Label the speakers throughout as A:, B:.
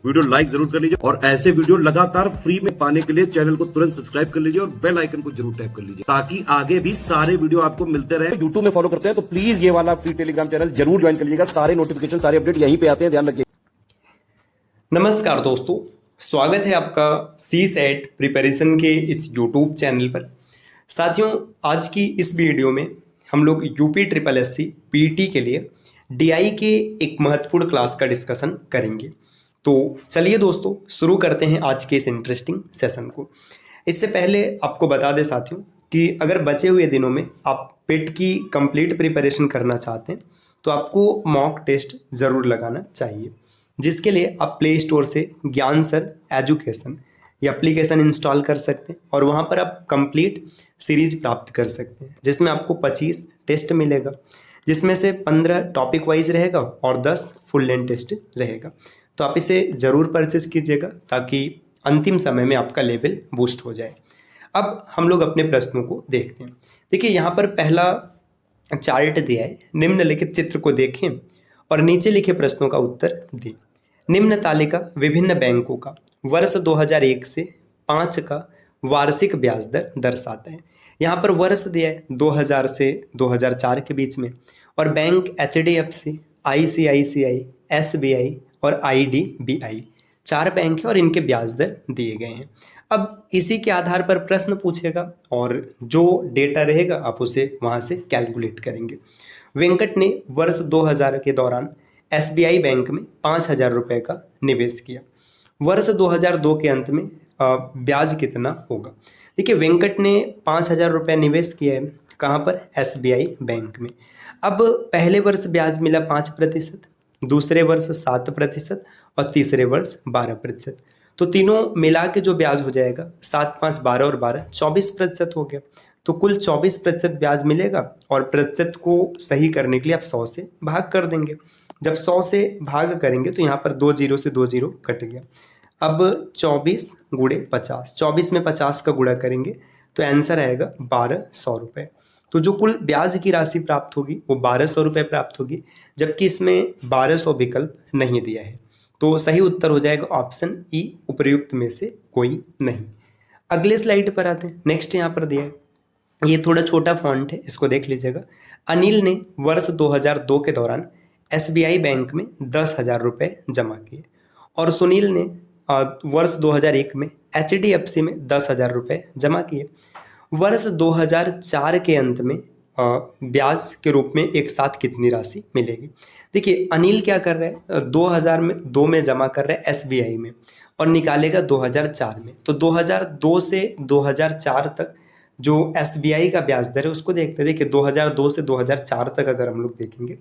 A: Video like जरूर कर लीजिए और ऐसे वीडियो लगातार फ्री में पाने के लिए चैनल को तुरंत सब्सक्राइब कर लीजिए और बेल आइकन को जरूर टैप कर लीजिए ताकि आगे भी सारे वीडियो आपको मिलते रहे। यूट्यूब में फॉलो करते हैं तो प्लीज ये वाला फ्री टेलीग्राम चैनल जरूर ज्वाइन कर लीजिएगा। सारे नोटिफिकेशन सारे अपडेट यहीं पे आते हैं, ध्यान रखिए।
B: नमस्कार दोस्तों, स्वागत है आपका CSAT प्रिपरेशन के इस YouTube चैनल पर। साथियों, आज की इस वीडियो में हम लोग UPSSC PET के लिए DI के एक महत्वपूर्ण क्लास का डिस्कशन करेंगे। तो चलिए दोस्तों, शुरू करते हैं आज के इस इंटरेस्टिंग सेशन को। इससे पहले आपको बता दें साथियों कि अगर बचे हुए दिनों में आप PET की कंप्लीट प्रिपरेशन करना चाहते हैं तो आपको मॉक टेस्ट ज़रूर लगाना चाहिए, जिसके लिए आप प्ले स्टोर से ज्ञान सर एजुकेशन ये एप्लीकेशन इंस्टॉल कर सकते हैं और वहाँ पर आप कंप्लीट सीरीज प्राप्त कर सकते हैं, जिसमें आपको 25 टेस्ट मिलेगा, जिसमें से 15 टॉपिक वाइज रहेगा और 10 फुल लेंथ टेस्ट रहेगा। तो आप इसे ज़रूर परचेज कीजिएगा ताकि अंतिम समय में आपका लेवल बूस्ट हो जाए। अब हम लोग अपने प्रश्नों को देखते हैं। देखिए, यहाँ पर पहला चार्ट दिया है, निम्नलिखित चित्र को देखें और नीचे लिखे प्रश्नों का उत्तर दें। निम्न तालिका विभिन्न बैंकों का वर्ष 2001 से 5 का वार्षिक ब्याज दर दर्शाता है। यहाँ पर वर्ष दिया है 2000 से 2004 के बीच में, और बैंक HDFC, ICICI, SBI और IDBI 4 बैंक है और इनके ब्याज दर दिए गए हैं। अब इसी के आधार पर प्रश्न पूछेगा और जो डेटा रहेगा आप उसे वहाँ से कैलकुलेट करेंगे। वेंकट ने वर्ष 2000 के दौरान SBI बैंक में 5,000 रुपये का निवेश किया। वर्ष 2002 के अंत में ब्याज कितना होगा? देखिए, वेंकट ने 5,000 रुपये निवेश किया है कहाँ पर? SBI बैंक में। अब पहले वर्ष ब्याज मिला 5%, दूसरे वर्ष 7% और तीसरे वर्ष 12%। तो तीनों मिला के जो ब्याज हो जाएगा 7, 5, 12 और 12 24% हो गया। तो कुल 24% ब्याज मिलेगा और प्रतिशत को सही करने के लिए आप 100 से भाग कर देंगे। जब 100 से भाग करेंगे तो यहाँ पर 2 जीरो से 2 जीरो कट गया। अब 24 गुणे 50, 24 में 50 का गुणा करेंगे तो आंसर आएगा 1200 रुपये। तो जो कुल ब्याज की राशि प्राप्त होगी वो 1200 रुपये प्राप्त होगी, जबकि इसमें 1200 विकल्प नहीं दिया है। तो सही उत्तर हो जाएगा ऑप्शन ई, उपर्युक्त में से कोई नहीं। अगले स्लाइड पर आते हैं। नेक्स्ट यहाँ पर दिया है, ये थोड़ा छोटा फॉन्ट है, इसको देख लीजिएगा। अनिल ने वर्ष 2002 के दौरान SBI बैंक में 10,000 रुपये जमा किए और सुनील ने वर्ष 2001 में HDFC में 10,000 रुपये जमा किए। वर्ष 2004 के अंत में ब्याज के रूप में एक साथ कितनी राशि मिलेगी? देखिए, अनिल क्या कर रहे हैं, 2002 में जमा कर रहे हैं SBI में और निकालेगा 2004 में। तो 2002 से 2004 तक जो SBI का ब्याज दर है उसको देखते हैं। देखिए, 2002 से 2004 तक अगर हम लोग देखेंगे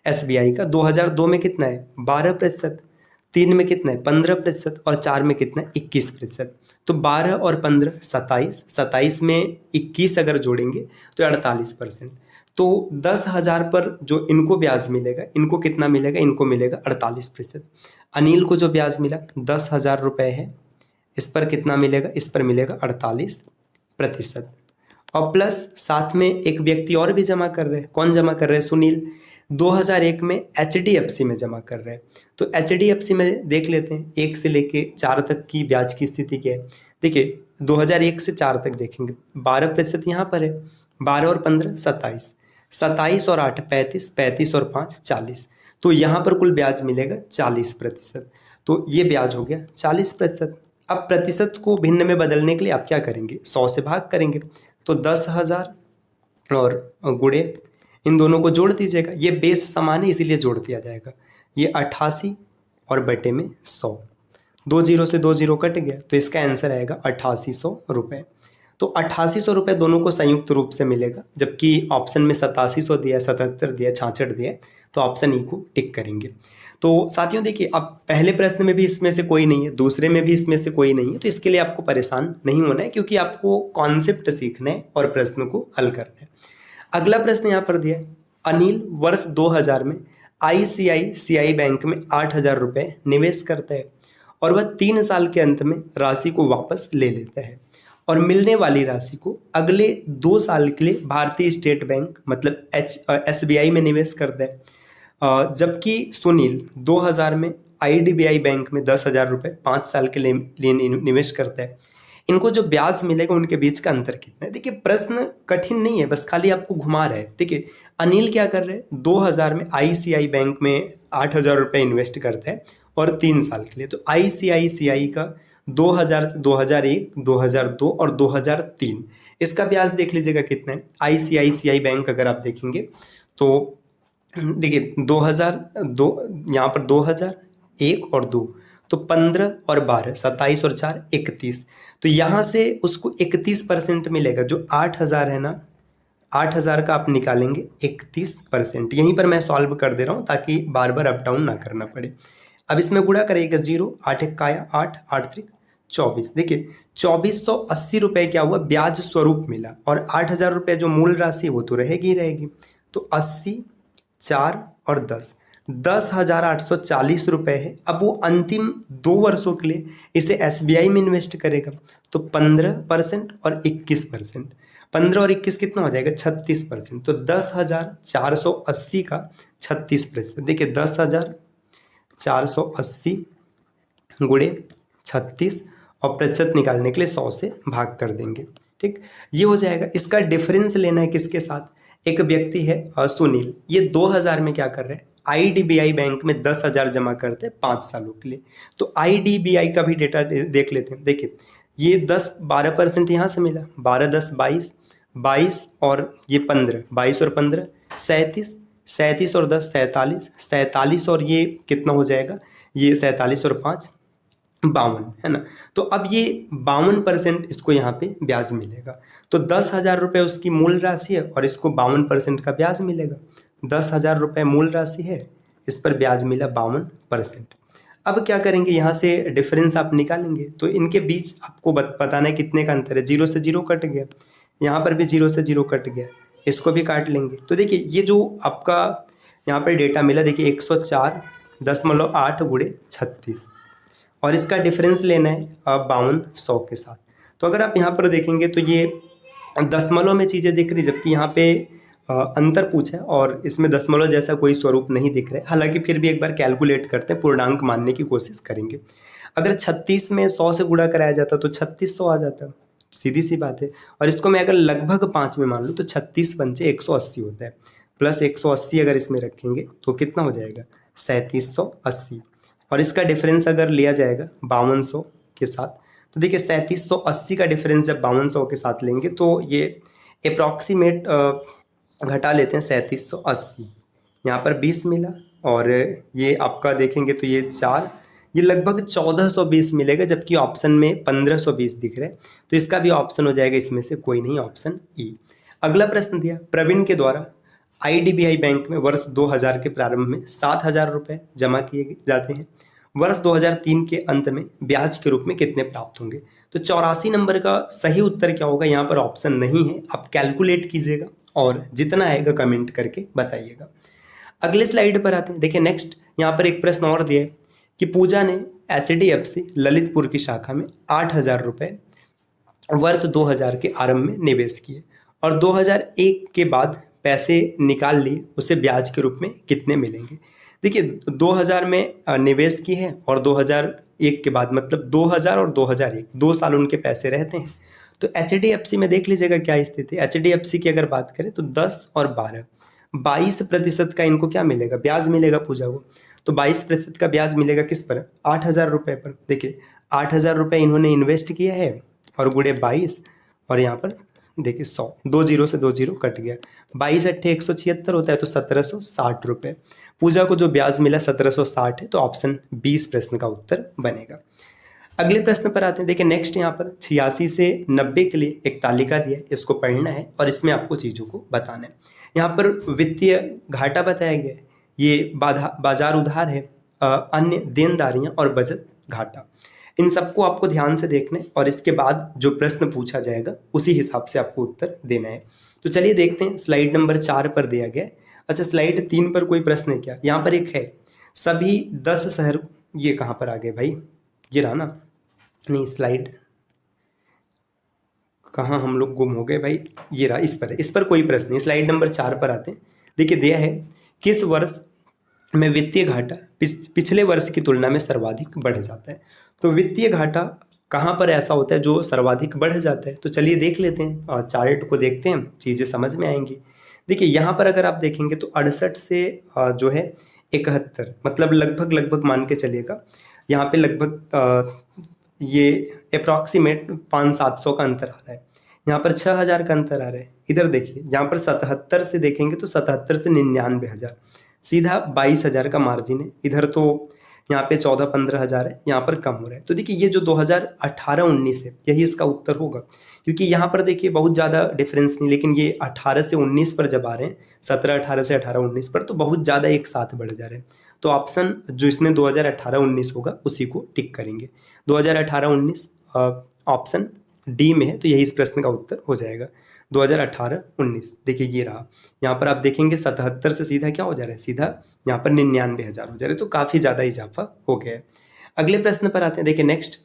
B: SBI का, 2002 में कितना है? 12%, 3 में कितना है? 15% और 4 में कितना है? 21%। तो 12 और 15 27, 27 में 21 अगर जोड़ेंगे तो 48%। तो 10,000 पर जो इनको ब्याज मिलेगा, इनको कितना मिलेगा? इनको मिलेगा 48%। अनिल को जो ब्याज मिला 10,000 रुपये है, इस पर कितना मिलेगा? इस पर मिलेगा 48%। और प्लस साथ में एक व्यक्ति और भी जमा कर रहे हैं। कौन जमा कर रहे हैं? सुनील 2001 में HDFC में जमा कर रहे हैं। तो HDFC में देख लेते हैं 1 से लेके 4 तक की ब्याज की स्थिति क्या है। देखिए, 2001 से 4 तक देखेंगे, 12% यहाँ पर है, 12 और 15 27, 27 और 8 35, 35 और 5 40। तो यहाँ पर कुल ब्याज मिलेगा 40%। तो ये ब्याज हो गया 40%। अब प्रतिशत को भिन्न में बदलने के लिए आप क्या करेंगे? 100 से भाग करेंगे। तो 10,000 और गुणे इन दोनों को जोड़ दीजिएगा। ये बेस समान है इसीलिए जोड़ दिया जाएगा। ये 88 और बटे में 100, 2 जीरो से 2 जीरो कट गया, तो इसका आंसर आएगा 8800 रुपये। तो 8800 रुपये दोनों को संयुक्त रूप से मिलेगा, जबकि ऑप्शन में 8700 दिया, 77 दिया, 66 दिया, तो ऑप्शन ई को टिक करेंगे। तो साथियों देखिए, अब पहले प्रश्न में भी इसमें से कोई नहीं है, दूसरे में भी इसमें से कोई नहीं है, तो इसके लिए आपको परेशान नहीं होना है, क्योंकि आपको कॉन्सेप्ट सीखना है और प्रश्न को हल करना है। अगला प्रश्न यहाँ पर दिया है, अनिल वर्ष 2000 में ICICI बैंक में 8,000 रुपये निवेश करता है और वह 3 साल के अंत में राशि को वापस ले लेता है और मिलने वाली राशि को अगले 2 साल के लिए भारतीय स्टेट बैंक मतलब SBI में निवेश करता है। जबकि सुनील 2000 में IDBI बैंक में 10,000 रुपये 5 साल के लिए निवेश करता है, इनको जो ब्याज मिलेगा उनके बीच का अंतर कितना है। देखिए प्रश्न कठिन नहीं है, बस खाली आपको घुमा रहा है। देखिए अनिल क्या कर रहे हैं, 2000 में ICICI बैंक में 8,000 रुपये इन्वेस्ट करता है और 3 साल के लिए। तो ICICI का 2000 से 2001, 2002 और 2003 इसका ब्याज देख लीजिएगा कितना है। ICICI बैंक अगर आप देखेंगे तो देखिए 2002, यहाँ पर 2001 और 2, तो 15 और 12, 27 और 4 31। तो यहाँ से उसको 31% मिलेगा। जो 8,000 है ना, 8,000 का आप निकालेंगे 31%। यहीं पर मैं सॉल्व कर दे रहा हूँ ताकि बार बार अप डाउन ना करना पड़े। अब इसमें गुणा करिएगा 0, 8 एक काया 8, 8 3 24। देखिए 2480 रुपये क्या हुआ, ब्याज स्वरूप मिला। और 8,000 रुपये जो मूल राशि वो तो रहेगी ही रहेगी। तो 80, 4 और 10, 10,840 रुपये है। अब वो अंतिम 2 वर्षों के लिए इसे SBI में इन्वेस्ट करेगा। तो 15% और 21%, 15 और 21 कितना हो जाएगा, 36%। तो 10,480 का 36%। देखिए 10,480 गुणे 36 और प्रतिशत निकालने के लिए 100 से भाग कर देंगे। ठीक, ये हो जाएगा। इसका डिफरेंस लेना है किसके साथ, एक व्यक्ति है सुनील, ये 2000 में क्या कर रहे हैं, IDBI बैंक में 10,000 जमा करते हैं 5 सालों के लिए। तो IDBI का भी डेटा देख लेते हैं। देखिए ये 10-12% यहाँ से मिला, 12 10 22, 22 और ये 15, 22 और 15 37, 37 और 10 47, 47 और ये कितना हो जाएगा, ये 47 और 5 52, है ना। तो अब ये 52% इसको यहाँ पे ब्याज मिलेगा। तो 10,000 रुपये उसकी मूल राशि है और इसको 52% का ब्याज मिलेगा। 10,000 रुपये मूल राशि है, इस पर ब्याज मिला 52%। अब क्या करेंगे, यहाँ से डिफरेंस आप निकालेंगे। तो इनके बीच आपको बताना है कितने का अंतर है। 0 से 0 कट गया, यहाँ पर भी 0 से 0 कट गया, इसको भी काट लेंगे। तो देखिए ये जो आपका यहाँ पर डेटा मिला, देखिए 104.8 गुणे 36 और इसका डिफरेंस लेना है 5200 के साथ। तो अगर आप यहाँ पर देखेंगे तो ये दशमलव में चीज़ें दिख रही, जबकि यहाँ पे अंतर पूछा है और इसमें दशमलव जैसा कोई स्वरूप नहीं दिख रहा है। हालांकि फिर भी एक बार कैलकुलेट करते हैं, पूर्णांक मानने की कोशिश करेंगे। अगर 36 में 100 से गुणा कराया जाता तो 3600 आ जाता, सीधी सी बात है। और इसको मैं अगर लगभग 5 में मान लूँ तो 36 पंचे 180 होता है, प्लस 180 अगर इसमें रखेंगे तो कितना हो जाएगा, 3780। और इसका डिफरेंस अगर लिया जाएगा 5200 के साथ, तो देखिए 3780 का डिफरेंस जब 5200 के साथ लेंगे तो ये अप्रॉक्सीमेट घटा लेते हैं 3780, यहाँ पर 20 मिला और ये आपका देखेंगे तो ये 4, ये लगभग 1420 मिलेगा, जबकि ऑप्शन में 1520 दिख रहा है। तो इसका भी ऑप्शन हो जाएगा इसमें से कोई नहीं, ऑप्शन ई। अगला प्रश्न दिया, प्रवीण के द्वारा IDBI बैंक में वर्ष 2000 के प्रारंभ में 7,000 रुपये जमा किए जाते हैं, वर्ष 2003 के अंत में ब्याज के रूप में कितने प्राप्त होंगे। तो 84 नंबर का सही उत्तर क्या होगा, यहाँ पर ऑप्शन नहीं है, आप कैलकुलेट कीजिएगा और जितना आएगा कमेंट करके बताइएगा। अगले स्लाइड पर आते हैं। देखिए नेक्स्ट यहाँ पर एक प्रश्न और दिया है कि पूजा ने HDFC ललितपुर की शाखा में 8,000 रुपये वर्ष 2000 के आरंभ में निवेश किए और 2001 के बाद पैसे निकाल लिए, उसे ब्याज के रूप में कितने मिलेंगे। देखिए 2000 में निवेश किए हैं और 2001 के बाद, मतलब 2000 और 2001 2 साल उनके पैसे रहते हैं। तो HDFC में देख लीजिएगा क्या स्थिति है। HDFC की अगर बात करें तो 10 और 12 22% का इनको क्या मिलेगा, ब्याज मिलेगा पूजा को। तो 22% का ब्याज मिलेगा किस पर, 8,000 रुपये पर। देखिए 8,000 रुपये इन्होंने इन्वेस्ट किया है और गुणे 22 और यहाँ पर देखिए 100, 2 0 से 2 0 कट गया, 22 अट्ठे 176 होता है तो 1760 रुपये। पूजा को जो ब्याज मिला 1760 है, तो ऑप्शन 20 प्रश्न का उत्तर बनेगा। अगले प्रश्न पर आते हैं। देखिए नेक्स्ट यहाँ पर 86 से 90 के लिए एक तालिका दिया है, इसको पढ़ना है और इसमें आपको चीज़ों को बताना है। यहाँ पर वित्तीय घाटा बताया गया है, ये बाजार उधार है, अन्य देनदारियाँ और बचत घाटा, इन सबको आपको ध्यान से देखना है और इसके बाद जो प्रश्न पूछा जाएगा उसी हिसाब से आपको उत्तर देना है। तो चलिए देखते हैं, स्लाइड नंबर 4 पर दिया गया है। अच्छा स्लाइड 3 पर कोई प्रश्न है क्या, यहाँ पर एक है, सभी 10 शहर, ये कहाँ पर आ गए भाई, ये रहा ना, नहीं स्लाइड कहाँ हम लोग गुम हो गए भाई, ये रहा, इस पर कोई प्रश्न नहीं। स्लाइड नंबर 4 पर आते हैं। देखिए दिया है, किस वर्ष में वित्तीय घाटा पिछले वर्ष की तुलना में सर्वाधिक बढ़ जाता है। तो वित्तीय घाटा कहाँ पर ऐसा होता है जो सर्वाधिक बढ़ जाता है? तो चलिए देख लेते हैं और चार्ट को देखते हैं, चीज़ें समझ में आएंगी। देखिए यहाँ पर अगर आप देखेंगे तो 68 से जो है 71, मतलब लगभग मान के चलिएगा यहाँ पे लगभग ये अप्रॉक्सीमेट 500-700 का अंतर आ रहा है। यहाँ पर 6000 का अंतर आ रहा है। इधर देखिए यहाँ पर 77 से देखेंगे तो 77 से 99,000, सीधा 22,000 का मार्जिन है। इधर तो यहाँ पे 14-15 हज़ार है, यहाँ पर कम हो रहा है। तो देखिए ये जो 2018-19 है यही इसका उत्तर होगा, क्योंकि यहाँ पर देखिए बहुत ज़्यादा डिफरेंस नहीं, लेकिन ये 18 से 19 पर जब आ रहे हैं, 17-18 से 18-19 पर, तो बहुत ज़्यादा एक साथ बढ़ जा रहे हैं। तो ऑप्शन जो इसमें 2018-19 होगा उसी को टिक करेंगे। 2018-19 ऑप्शन डी में है, तो यही इस प्रश्न का उत्तर हो जाएगा 2018-19। देखिए ये रहा, यहाँ पर आप देखेंगे 77 से सीधा क्या हो जा रहा है, सीधा यहाँ पर 99,000 हो जा रहा है। तो काफ़ी ज़्यादा इजाफा हो गया है। अगले प्रश्न पर आते हैं। देखिए नेक्स्ट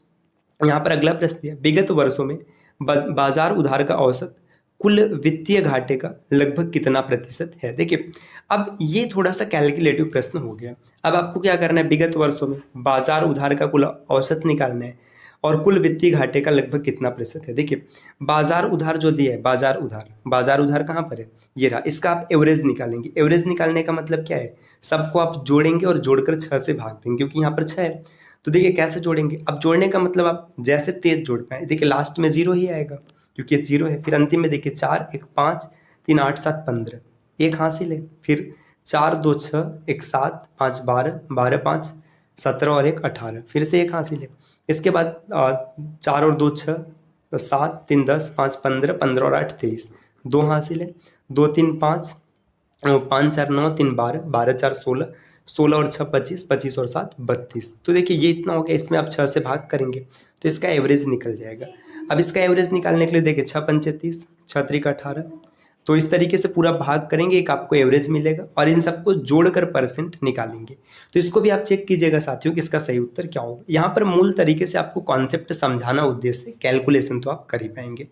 B: यहाँ पर अगला प्रश्न दिया, विगत वर्षों में बाजार उधार का औसत कुल वित्तीय घाटे का लगभग कितना प्रतिशत है? देखिए अब ये थोड़ा सा कैलकुलेटिव प्रश्न हो गया। अब आपको क्या करना है, विगत वर्षों में बाजार उधार का कुल औसत निकालना है और कुल वित्तीय घाटे का लगभग कितना प्रतिशत है। देखिए बाजार उधार जो दिया है, बाजार उधार कहाँ पर है, ये रहा। इसका आप एवरेज निकालेंगे। एवरेज निकालने का मतलब क्या है, सबको आप जोड़ेंगे और जोड़कर 6 से भाग देंगे, क्योंकि यहाँ पर 6 है। तो देखिए कैसे जोड़ेंगे, अब जोड़ने का मतलब आप जैसे तेज जोड़ पाए। देखिए लास्ट में 0 ही आएगा क्योंकि 0 है। फिर अंतिम में देखिए 4 1 5 3 8 7 15, एक हासिल है। फिर 4 2 6 1 7 5 12 12 5 17 और 1 18, फिर से एक हासिल है। इसके बाद 4 और 2 6 7 3 10 5 15 15 और 8 23, 2 हासिल है। 2 3 5 5 4 9 3 12 12 4 16 16 और 6 25 25 और 7 32। तो देखिए ये इतना हो गया। इसमें आप 6 से भाग करेंगे तो इसका एवरेज निकल जाएगा। अब इसका एवरेज निकालने के लिए देखिए 6 पंचे 30, 6 त्रिक 18, तो इस तरीके से पूरा भाग करेंगे, एक आपको एवरेज मिलेगा और इन सबको जोड़कर परसेंट निकालेंगे। तो इसको भी आप चेक कीजिएगा साथियों कि इसका सही उत्तर क्या होगा। यहाँ पर मूल तरीके से आपको कॉन्सेप्ट समझाना उद्देश्य, कैलकुलेशन तो आप कर ही पाएंगे।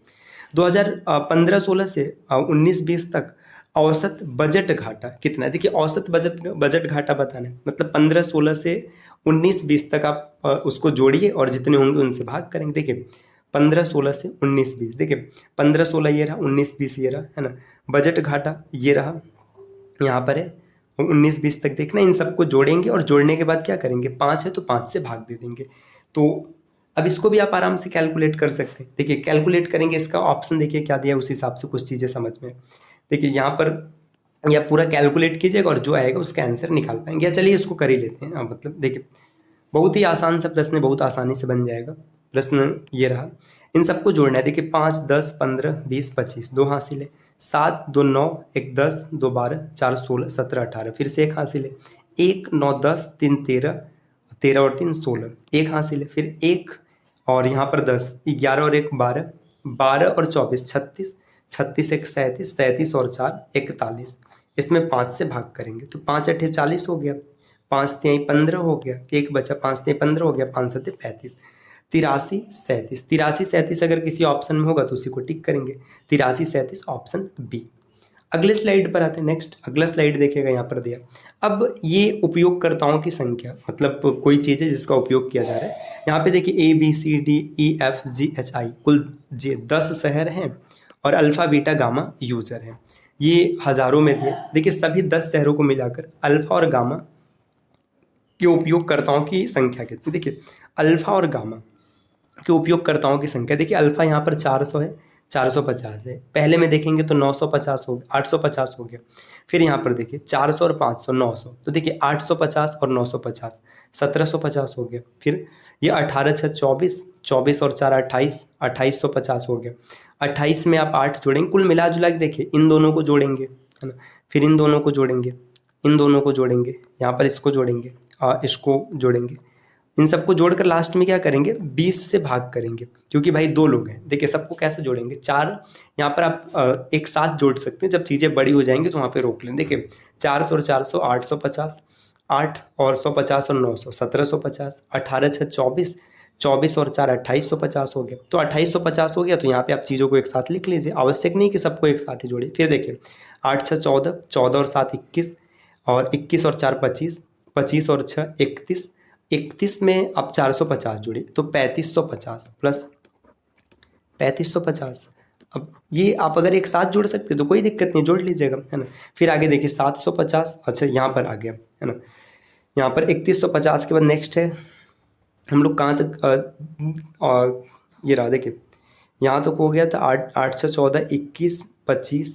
B: 2015-16 से 19-20 तक औसत बजट घाटा कितना है? देखिए औसत बजट घाटा बताना है, मतलब 15-16 से 19-20 तक आप उसको जोड़िए और जितने होंगे उनसे भाग करेंगे। देखिए 15-16 से 19-20, देखिए 15-16 ये रहा, 19-20 ये रहा, है ना। बजट घाटा ये रहा, यहाँ पर है 19-20 तक देखना। इन सबको जोड़ेंगे और जोड़ने के बाद क्या करेंगे, 5 है तो 5 से भाग दे देंगे। तो अब इसको भी आप आराम से कैलकुलेट कर सकते हैं। देखिए कैलकुलेट करेंगे, इसका ऑप्शन देखिए क्या दिया, उस हिसाब से कुछ चीज़ें समझ में। देखिए यहाँ पर या पूरा कैलकुलेट कीजिएगा और जो आएगा उसका आंसर निकाल पाएंगे। या चलिए इसको कर ही लेते हैं। मतलब देखिए बहुत ही आसान सा प्रश्न है, बहुत आसानी से बन जाएगा। प्रश्न ये रहा, इन सबको जोड़ना है। देखिए 5 10 15 20 25, 2 हासिल है। 7 2 9 1 10 2 12 4 16 17 18, फिर से एक हासिल है। 1 9 10 3 13 13 और 3 16, एक हासिल है। फिर 1 और यहाँ पर 10, 11 और 1 12, 12 और 24 36, 36 1 37, 37 और 4 41। इसमें 5 से भाग करेंगे तो 5 8 40 हो गया, 5 3 15 हो गया, एक बचा, 5 3 15 हो गया, 5 7 35, 83 37। 83 37 अगर किसी ऑप्शन में होगा तो उसी को टिक करेंगे। 83 37 ऑप्शन बी। अगले स्लाइड पर आते हैं। नेक्स्ट अगला स्लाइड देखिएगा, यहाँ पर दिया। अब ये उपयोगकर्ताओं की संख्या, मतलब कोई चीज़ है जिसका उपयोग किया जा रहा है। यहाँ पे देखिए ABCDEFGHI कुल 10 शहर हैं और अल्फ़ा बीटा गामा यूज़र हैं। ये हज़ारों में दिए। देखिए सभी 10 शहरों को मिलाकर अल्फ़ा और गामा के उपयोगकर्ताओं की संख्या कितनी। देखिए अल्फ़ा और गामा के उपयोगकर्ताओं की संख्या, देखिए अल्फ़ा यहाँ पर 400 है, 450 है। पहले में देखेंगे तो 950 हो गया, 850 हो गया। फिर यहाँ पर देखिए 400 और 500 900, तो देखिए 850 और 950 1750 हो गया। फिर ये 18 6 24, 24 और 4 28, 2850 हो गया। 28 में आप 8 जोड़ेंगे, कुल मिला जुला के देखिए इन दोनों को जोड़ेंगे, है ना। फिर इन दोनों को जोड़ेंगे, इन दोनों को जोड़ेंगे, यहाँ पर इसको जोड़ेंगे, इसको जोड़ेंगे। इन सबको जोड़कर लास्ट में क्या करेंगे, 20 से भाग करेंगे, क्योंकि भाई 2 लोग हैं। देखिए सबको कैसे जोड़ेंगे, 4 यहाँ पर आप एक साथ जोड़ सकते हैं। जब चीज़ें बड़ी हो जाएंगी तो वहाँ पे रोक लें। देखिए 400 और 400 850, 8 और 150 और 900 1750, 18 6 24, 24 और 4 2850 हो गया। तो 2850 हो गया, तो यहाँ पे आप चीज़ों को एक साथ लिख लीजिए। आवश्यक नहीं कि सबको एक साथ ही जोड़िए। फिर देखिए 8 6 14, 14 और 7 21, और 21 और 4 25, 25 और 6 31, 31 में अब 450 जुड़े तो 3550 प्लस 3550। अब ये आप अगर एक साथ जोड़ सकते तो कोई दिक्कत नहीं, जोड़ लीजिएगा, है ना। फिर आगे देखिए 750, अच्छा यहाँ पर आ गया, है ना। यहाँ पर 3150 के बाद नेक्स्ट है हम लोग कहाँ तक ये रहा देखिए, यहाँ तक हो गया था 8 से 14 21 25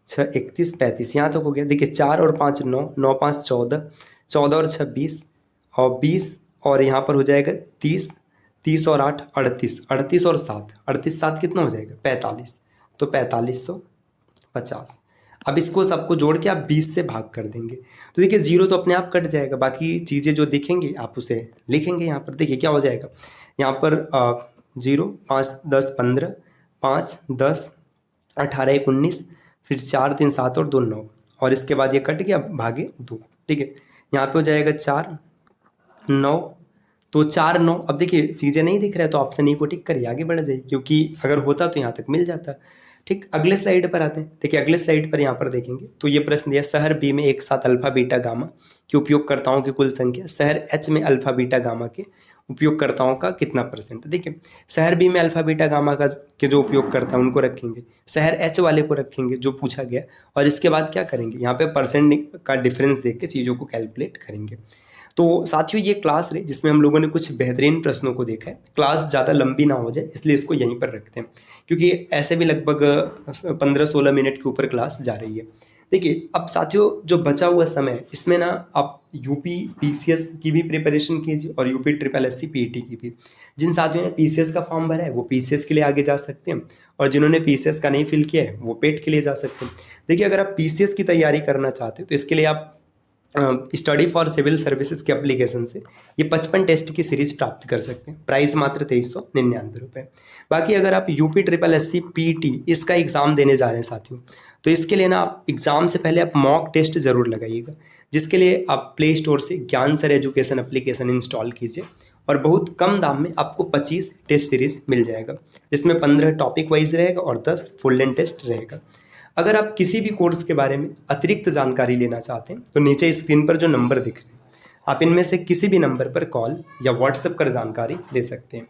B: 6 31 35, यहाँ तक हो गया। देखिए 4 और 5 9, 9 5 14, 14 और 6 20 और 20 और यहाँ पर हो जाएगा 30, 30 और 8 38, 38 और 7, 38 7 कितना हो जाएगा 45, तो 4550। अब इसको सबको जोड़ के आप 20 से भाग कर देंगे तो देखिए जीरो तो अपने आप कट जाएगा, बाकी चीज़ें जो दिखेंगी आप उसे लिखेंगे। यहाँ पर देखिए क्या हो जाएगा, यहाँ पर 0 5 10 15, 5 10 18 1 19, फिर 4 3 7 और 2 9, और इसके बाद ये कट गया भागे 2, ठीक है। यहाँ पे हो जाएगा 4 9, तो 4 9। अब देखिए चीज़ें नहीं दिख रहा है तो ऑप्शन ई को टिक करिए, आगे बढ़ जाइए, क्योंकि अगर होता तो यहाँ तक मिल जाता। ठीक, अगले स्लाइड पर आते हैं। देखिए अगले स्लाइड पर यहाँ पर देखेंगे तो ये प्रश्न दिया, शहर बी में एक साथ अल्फा बीटा गामा के उपयोगकर्ताओं की कुल संख्या शहर एच में अल्फा बीटा गामा के उपयोगकर्ताओं का कितना %। देखिए शहर बी में अल्फा बीटा गामा का के जो उपयोगकर्ता उनको रखेंगे, शहर एच वाले को रखेंगे जो पूछा गया, और इसके बाद क्या करेंगे, यहाँ पे परसेंट का डिफरेंस देख के चीज़ों को कैलकुलेट करेंगे। तो साथियों ये क्लास रही जिसमें हम लोगों ने कुछ बेहतरीन प्रश्नों को देखा है। क्लास ज़्यादा लंबी ना हो जाए इसलिए इसको यहीं पर रखते हैं, क्योंकि ऐसे भी लगभग 15-16 मिनट के ऊपर क्लास जा रही है। देखिए अब साथियों जो बचा हुआ समय है इसमें ना आप यूपी पीसीएस की भी प्रिपरेशन कीजिए और यूपी ट्रिपल एससी पीईटी की भी। जिन साथियों ने पीसीएस का फॉर्म भरा है वो पीसीएस के लिए आगे जा सकते हैं, और जिन्होंने पीसीएस का नहीं फिल किया है वो पेट के लिए जा सकते हैं। देखिए अगर आप पीसीएस की तैयारी करना चाहते हैं तो इसके लिए आप स्टडी फॉर सिविल सर्विसेज के एप्लीकेशन से ये 55 टेस्ट की सीरीज प्राप्त कर सकते हैं। प्राइस मात्र 2399 रुपये। बाकी अगर आप यूपी ट्रिपल एससी पीईटी इसका एग्ज़ाम देने जा रहे हैं साथियों, तो इसके लिए ना आप एग्ज़ाम से पहले आप मॉक टेस्ट ज़रूर लगाइएगा, जिसके लिए आप प्ले स्टोर से ज्ञान सर एजुकेशन एप्लीकेशन इंस्टॉल कीजिए, और बहुत कम दाम में आपको 25 टेस्ट सीरीज मिल जाएगा, जिसमें 15 टॉपिक वाइज रहेगा और 10 फुल लेंथ टेस्ट रहेगा। अगर आप किसी भी कोर्स के बारे में अतिरिक्त जानकारी लेना चाहते हैं तो नीचे स्क्रीन पर जो नंबर दिख रहे हैं आप इनमें से किसी भी नंबर पर कॉल या व्हाट्सएप कर जानकारी ले सकते हैं।